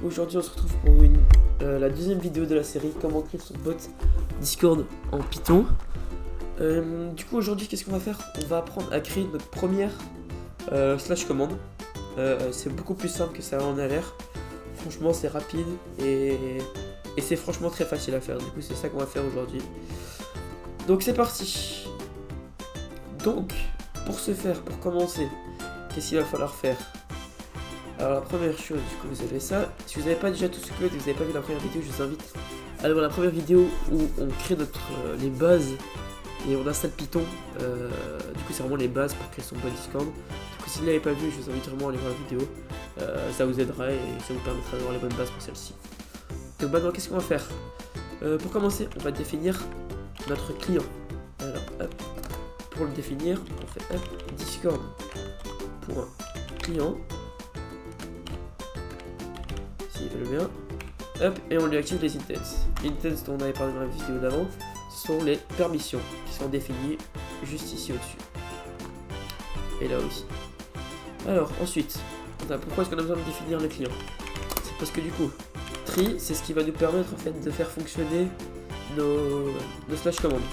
aujourd'hui on se retrouve pour la deuxième vidéo de la série comment créer son bot Discord en Python. Du coup aujourd'hui qu'est-ce qu'on va faire? On va apprendre à créer notre première slash commande. C'est beaucoup plus simple que ça en a l'air. Franchement c'est rapide et c'est franchement très facile à faire. Du coup c'est ça qu'on va faire aujourd'hui. Donc c'est parti. Donc pour ce faire, pour commencer, qu'est-ce qu'il va falloir faire? Alors la première chose, du coup vous avez ça. Si vous n'avez pas déjà tout ce que et que vous n'avez pas vu la première vidéo, je vous invite à aller voir la première vidéo où on crée les bases et on installe Python. Du coup c'est vraiment les bases pour créer son bot Discord. Du coup si vous ne l'avez pas vu, je vous invite vraiment à aller voir la vidéo. Ça vous aidera et ça vous permettra d'avoir les bonnes bases pour celle-ci. Donc maintenant qu'est-ce qu'on va faire? Pour commencer, on va définir notre client. Alors hop, pour le définir, on fait hop, Discord.client. S'il veut le bien. Hop, et on lui active les intents. Intents dont on avait parlé dans la vidéo d'avant, ce sont les permissions qui sont définies juste ici au-dessus. Et là aussi. Alors ensuite, pourquoi est-ce qu'on a besoin de définir le client? C'est parce que du coup, tree, c'est ce qui va nous permettre en fait de faire fonctionner nos slash commandes.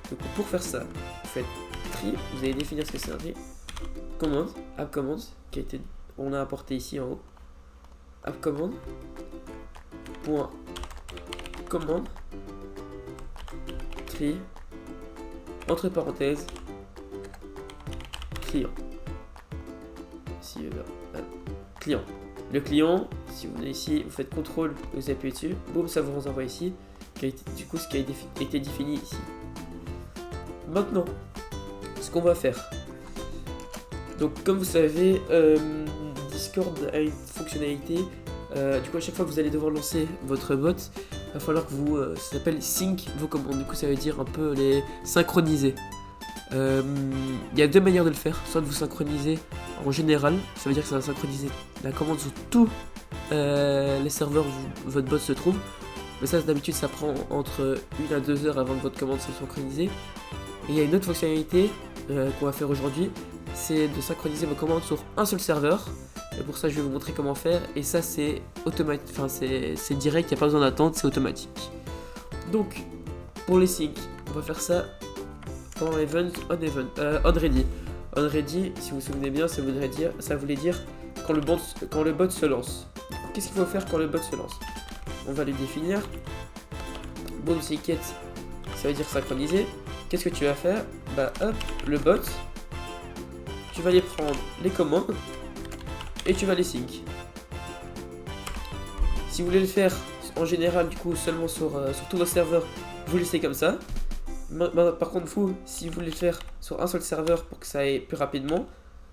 Donc pour faire ça, vous faites tree, vous allez définir ce que c'est un tree. Commande, app command, on a apporté ici en haut. App command point commande tree entre parenthèses client. Ici, client. Le client, si vous venez ici, vous faites contrôle, vous appuyez dessus, boum, ça vous renvoie ici. Du coup, ce qui a été défini ici. Maintenant, ce qu'on va faire. Donc, comme vous savez, Discord a une fonctionnalité. Du coup, à chaque fois que vous allez devoir lancer votre bot, il va falloir que vous, ça s'appelle sync vos commandes. Du coup, ça veut dire un peu les synchroniser. Il y a deux manières de le faire. Soit de vous synchroniser en général, ça veut dire que ça va synchroniser la commande sur tous les serveurs où votre bot se trouve. Mais ça, d'habitude, ça prend entre 1 à 2 heures avant que votre commande soit synchronisée. Et il y a une autre fonctionnalité qu'on va faire aujourd'hui, c'est de synchroniser vos commandes sur un seul serveur. Et pour ça, je vais vous montrer comment faire. Et ça, c'est automatique, enfin, c'est direct, il n'y a pas besoin d'attendre, c'est automatique. Donc, pour les syncs, on va faire ça pendant event, on ready. On ready, si vous vous souvenez bien, ça voulait dire quand le bot se lance. Qu'est-ce qu'il faut faire quand le bot se lance? On va le définir. Boom, sync, ça veut dire synchroniser. Qu'est-ce que tu vas faire? Bah hop, le bot, tu vas aller prendre les commandes et tu vas les sync. Si vous voulez le faire en général, du coup, seulement sur tous vos serveurs, vous laissez comme ça. Par contre, si vous voulez le faire sur un seul serveur pour que ça aille plus rapidement,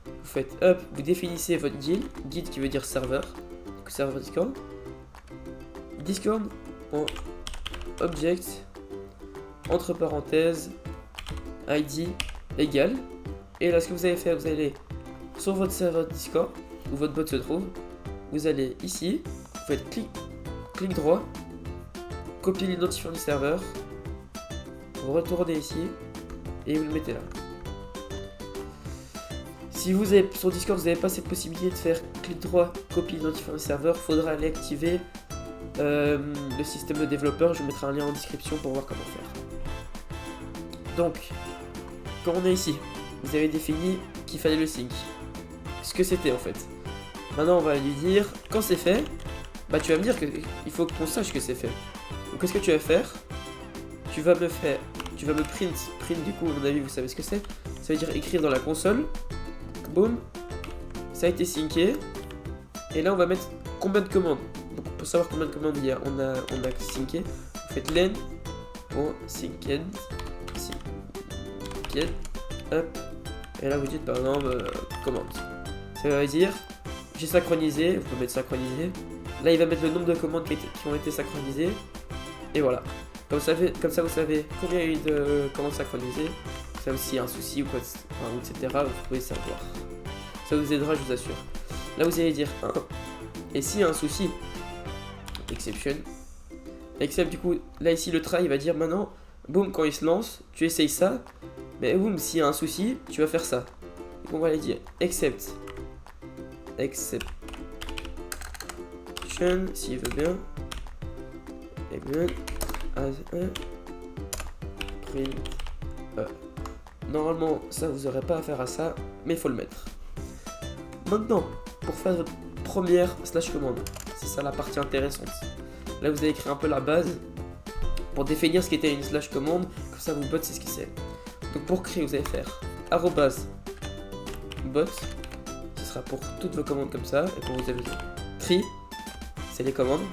vous faites hop, vous définissez votre guide qui veut dire serveur, donc serveur Discord. Discord en object entre parenthèses ID égale. Et là, ce que vous allez faire, vous allez sur votre serveur Discord où votre bot se trouve, vous allez ici, vous faites clic droit, copier l'identifiant du serveur, vous retournez ici et vous le mettez là. Si vous avez sur Discord, vous n'avez pas cette possibilité de faire clic droit, copier l'identifiant du serveur, il faudra aller activer le système de développeur. Je vous mettrai un lien en description pour voir comment faire. Donc, quand on est ici, vous avez défini qu'il fallait le sync. Ce que c'était en fait. Maintenant, on va lui dire, quand c'est fait, bah tu vas me dire qu'il faut qu'on sache que c'est fait. Donc, qu'est-ce que tu vas faire? Tu vas me print du coup, à mon avis, vous savez ce que c'est. Ça veut dire écrire dans la console. Boum, ça a été synké. Et là, on va mettre combien de commandes. Donc, pour savoir combien de commandes il y a, on a synké. Vous faites len.synced. Hop. Et là, vous dites par exemple commande. Ça va dire j'ai synchronisé. Vous pouvez mettre synchronisé. Là, il va mettre le nombre de commandes qui ont été synchronisées. Et voilà. Comme ça, vous savez combien il y a eu de commandes synchronisées. Vous savez s'il y a un souci ou quoi, etc. Vous pouvez savoir. Ça vous aidera, je vous assure. Là, vous allez dire 1. Et s'il y a un souci, exception. Except, du coup, là, ici, le try, il va dire maintenant, boum, quand il se lance, tu essayes ça. Mais boum, s'il y a un souci, tu vas faire ça. Donc, on va aller dire except interaction, s'il veut bien. Et bien, as print. Normalement, ça vous n'aurez pas affaire à ça, mais il faut le mettre. Maintenant, pour faire votre première slash commande, c'est ça la partie intéressante. Là, vous allez créer un peu la base pour définir ce qu'était une slash commande, comme ça, vos bots, c'est ce que c'est. Donc, pour créer, vous allez faire arrobase bot, ce sera pour toutes vos commandes comme ça, et pour vous avez tri, c'est les commandes.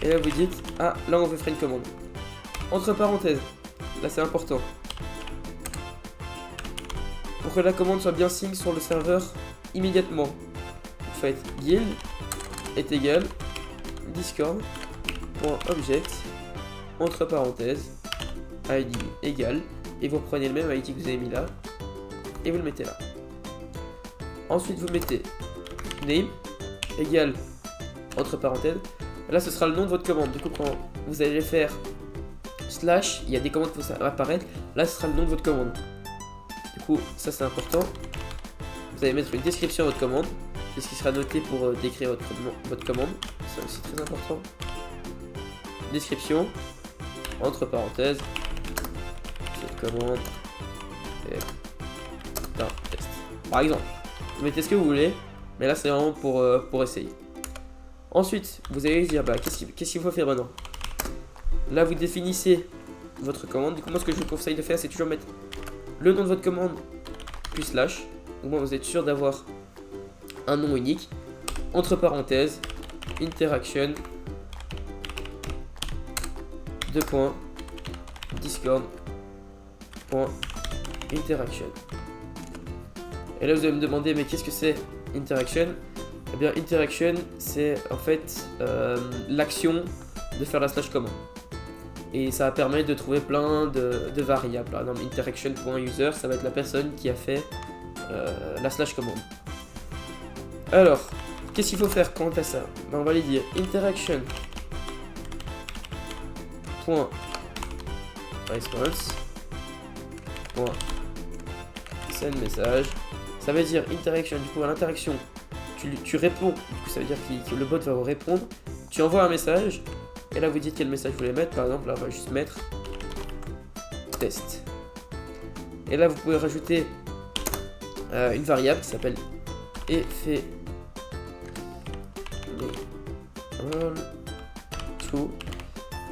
Et là, vous dites, ah, là, on veut faire une commande. Entre parenthèses, là, c'est important. Pour que la commande soit bien sync sur le serveur immédiatement, vous faites guild est égal discord.object entre parenthèses id égal et vous prenez le même id que vous avez mis là et vous le mettez là. Ensuite vous mettez name égal entre parenthèses, là ce sera le nom de votre commande. Du coup quand vous allez faire slash, il y a des commandes qui vont apparaître, là ce sera le nom de votre commande. Du coup, ça c'est important. Vous allez mettre une description à votre commande. C'est ce qui sera noté pour décrire votre commande. C'est aussi très important. Description, entre parenthèses, cette commande est un test. Par exemple, vous mettez ce que vous voulez, mais là c'est vraiment pour essayer. Ensuite, vous allez dire, bah, qu'est-ce qu'il faut faire maintenant? Là, vous définissez votre commande. Du coup, moi, ce que je vous conseille de faire, c'est toujours mettre le nom de votre commande, puis slash. Au moins vous êtes sûr d'avoir un nom unique. Entre parenthèses, interaction, discord.interaction. Et là vous allez me demander, mais qu'est-ce que c'est interaction? Eh bien, interaction, c'est en fait l'action de faire la slash commande. Et ça permet de trouver plein de variables. Par exemple, interaction.user, ça va être la personne qui a fait la slash commande. Alors, qu'est-ce qu'il faut faire quant à ça? Ben, on va aller dire interaction.response.send message. Ça veut dire interaction, du coup à l'interaction, tu réponds, du coup ça veut dire que le bot va vous répondre. Tu envoies un message. Et là vous dites quel message vous voulez mettre. Par exemple là on va juste mettre test. Et là vous pouvez rajouter une variable qui s'appelle effet to.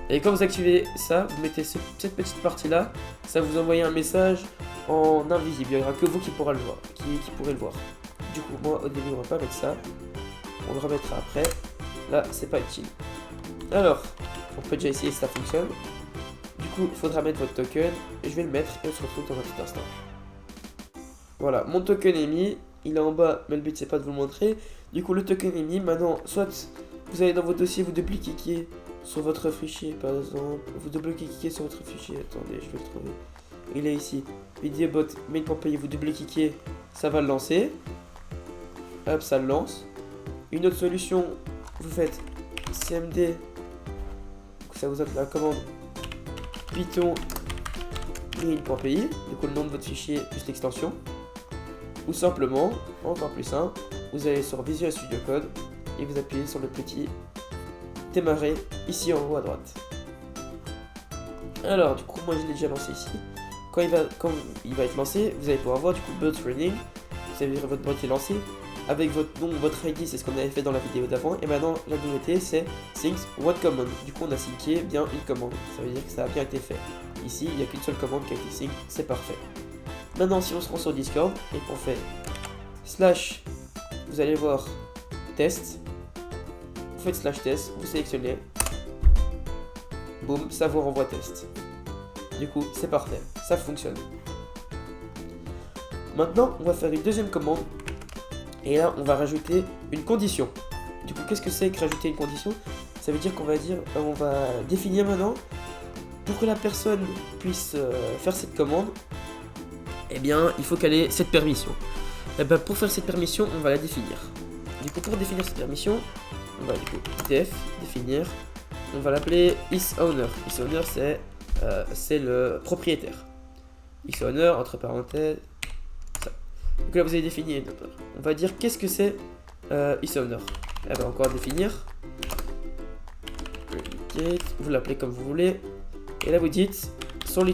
Et quand vous activez ça, vous mettez cette petite partie là, ça vous envoie un message en invisible. Il n'y aura que vous qui pourrez le voir, qui pourrez le voir. Du coup moi au début on va pas mettre ça, on le remettra après. Là c'est pas utile. Alors, on peut déjà essayer si ça fonctionne. Du coup, il faudra mettre votre token. Et je vais le mettre et on se retrouve dans un petit instant. Voilà, mon token est mis. Il est en bas, mais le but c'est pas de vous le montrer. Du coup, le token est mis. Maintenant, soit vous allez dans votre dossier, vous double-cliquez sur votre fichier, par exemple. Vous double-cliquez sur votre fichier. Attendez, je vais le trouver. Il est ici. Videobot, mail pour payer. Vous double-cliquez, ça va le lancer. Hop, ça le lance. Une autre solution, vous faites cmd. Ça vous offre la commande python mail.py, du coup le nom de votre fichier plus l'extension. Ou simplement, encore plus simple, vous allez sur Visual Studio Code et vous appuyez sur le petit démarrer ici en haut à droite. Alors du coup moi je l'ai déjà lancé ici. Quand il va être lancé, vous allez pouvoir voir du coup bot running. Ça veut dire que votre bot est lancé. Avec votre nom, votre ID, c'est ce qu'on avait fait dans la vidéo d'avant. Et maintenant, la nouveauté, c'est sync one command. Du coup, on a synché bien une commande. Ça veut dire que ça a bien été fait. Ici, il n'y a qu'une seule commande qui a été sync. C'est parfait. Maintenant, si on se rend sur Discord et qu'on fait slash, vous allez voir test. Vous faites slash test, vous sélectionnez. Boum, ça vous renvoie test. Du coup, c'est parfait. Ça fonctionne. Maintenant, on va faire une deuxième commande. Et là, on va rajouter une condition. Du coup, qu'est-ce que c'est que rajouter une condition? Ça veut dire qu'on va dire, on va définir maintenant, pour que la personne puisse faire cette commande, eh bien, il faut qu'elle ait cette permission. Et ben, pour faire cette permission, on va la définir. Du coup, pour définir cette permission, on va du coup def, définir, on va l'appeler isOwner. isOwner, c'est le propriétaire. isOwner, entre parenthèses, ça. Donc là, vous avez défini, on va dire qu'est-ce que c'est isOwner. Eh ben, encore définir Authenticate, vous l'appelez comme vous voulez. Et là vous dites sur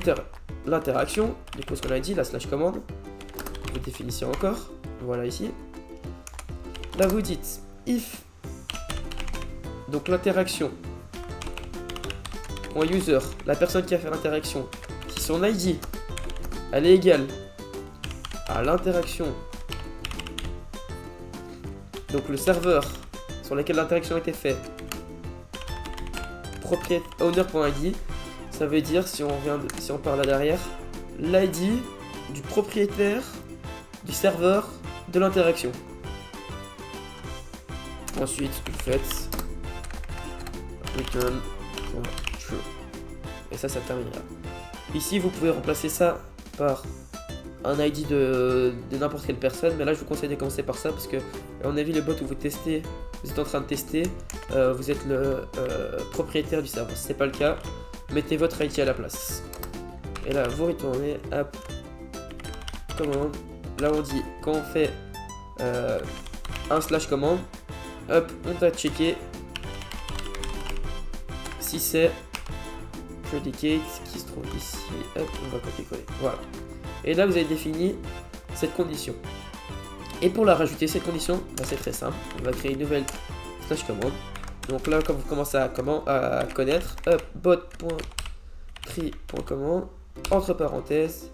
l'interaction, du coup ce qu'on a dit, la slash commande. Vous définissez encore, voilà ici. Là vous dites if, donc l'interaction, point user, la personne qui a fait l'interaction, si son ID, elle est égale à l'interaction, donc le serveur sur lequel l'interaction a été faite, owner.id, ça veut dire, si on parle là derrière, l'ID du propriétaire du serveur de l'interaction. Ensuite, vous faites return true. Et ça terminera. Ici, vous pouvez remplacer ça par un ID de n'importe quelle personne, mais là je vous conseille de commencer par ça parce que on a vu le bot où vous testez, vous êtes en train de tester, vous êtes le propriétaire du serveur. Si c'est pas le cas, mettez votre ID à la place. Et là vous retournez app commande. Là on dit quand on fait un slash commande, hop, on va checker si c'est predicate qui se trouve ici, hop, on va copier-coller, voilà. Et là vous avez défini cette condition. Et pour la rajouter cette condition, bah, c'est très simple, on va créer une nouvelle slash commande. Donc là quand vous commencez à connaître, hop, bot.cri.commande, entre parenthèses,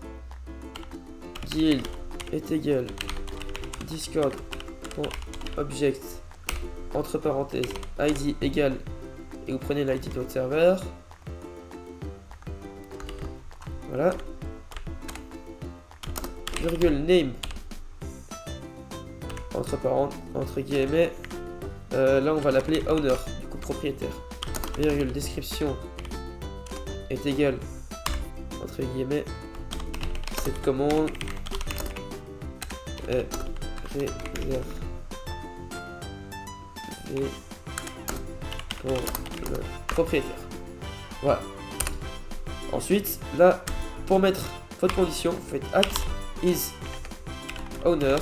guild est égal discord.object, entre parenthèses, id égale, et vous prenez l'id de votre serveur. Voilà. Virgule name, entre guillemets, là on va l'appeler owner, du coup propriétaire. Virgule description est égal, entre guillemets, cette commande est réservée pour le propriétaire. Voilà. Ensuite, là, pour mettre votre condition, vous faites is owner,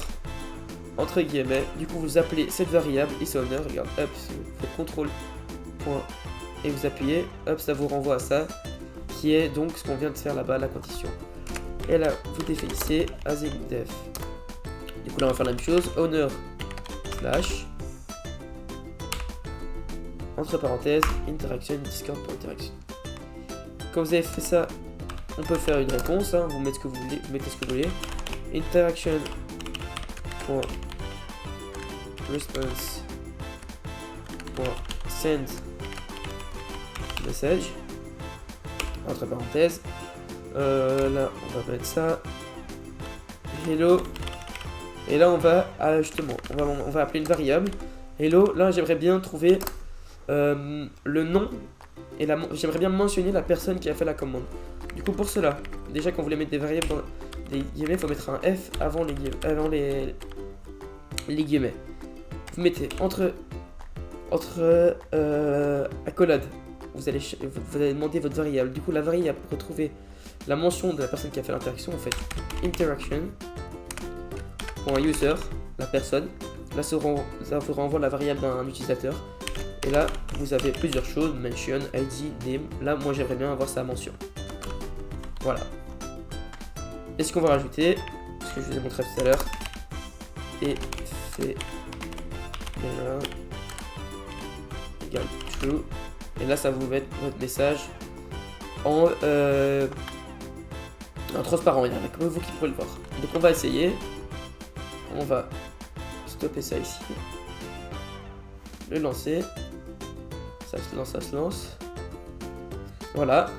entre guillemets, du coup vous appelez cette variable is owner, regarde, hop, vous faites contrôle point et vous appuyez, hop, ça vous renvoie à ça, qui est donc ce qu'on vient de faire là-bas, la condition. Et là, vous définissez async def. Du coup là on va faire la même chose, owner slash, entre parenthèses, interaction, discord.interaction. Quand vous avez fait ça, on peut faire une réponse, hein, vous mettez ce que vous voulez, interaction response send message, entre parenthèses, là on va mettre ça, hello, et là on va justement on va appeler une variable hello. Là j'aimerais bien trouver le nom et j'aimerais bien mentionner la personne qui a fait la commande. Du coup pour cela, déjà quand vous voulez mettre des variables dans des guillemets, il faut mettre un F avant les guillemets. Vous mettez entre accolade, vous allez demander votre variable. Du coup la variable pour retrouver la mention de la personne qui a fait l'interaction, vous faites interaction.user, la personne. Là ça vous renvoie la variable d'un utilisateur. Et là vous avez plusieurs choses, mention, id, name. Là moi j'aimerais bien avoir sa mention. Voilà. Et ce qu'on va rajouter, ce que je vous ai montré tout à l'heure, et fait égal true. Et là ça vous met votre message en transparent, comme vous qui pourrez le voir. Donc on va essayer. On va stopper ça ici. Le lancer. Ça se lance. Voilà.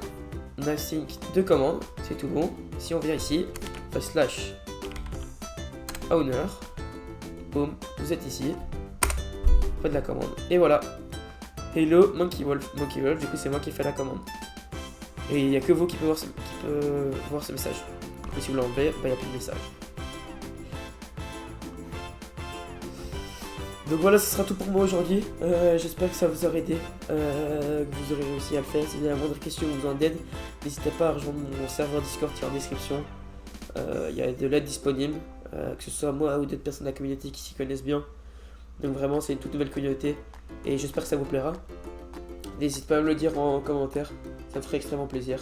On a sync de commandes, c'est tout bon. Si on vient ici, on fait slash owner, boum, vous êtes ici, vous faites la commande, et voilà. Hello Monkey Wolf, du coup c'est moi qui fais la commande. Et il n'y a que vous qui pouvez voir ce message. Du coup si vous l'enlevez, il n'y a plus de message. Donc voilà, ce sera tout pour moi aujourd'hui. J'espère que ça vous aura aidé, que vous aurez réussi à le faire. Si vous avez la moindre question ou besoin d'aide, n'hésitez pas à rejoindre mon serveur Discord qui est en description. Il y a de l'aide disponible, que ce soit moi ou d'autres personnes de la communauté qui s'y connaissent bien. Donc vraiment, c'est une toute nouvelle communauté et j'espère que ça vous plaira. N'hésite pas à me le dire en commentaire, ça me ferait extrêmement plaisir.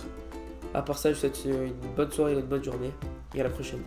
À part ça, je vous souhaite une bonne soirée et une bonne journée, et à la prochaine.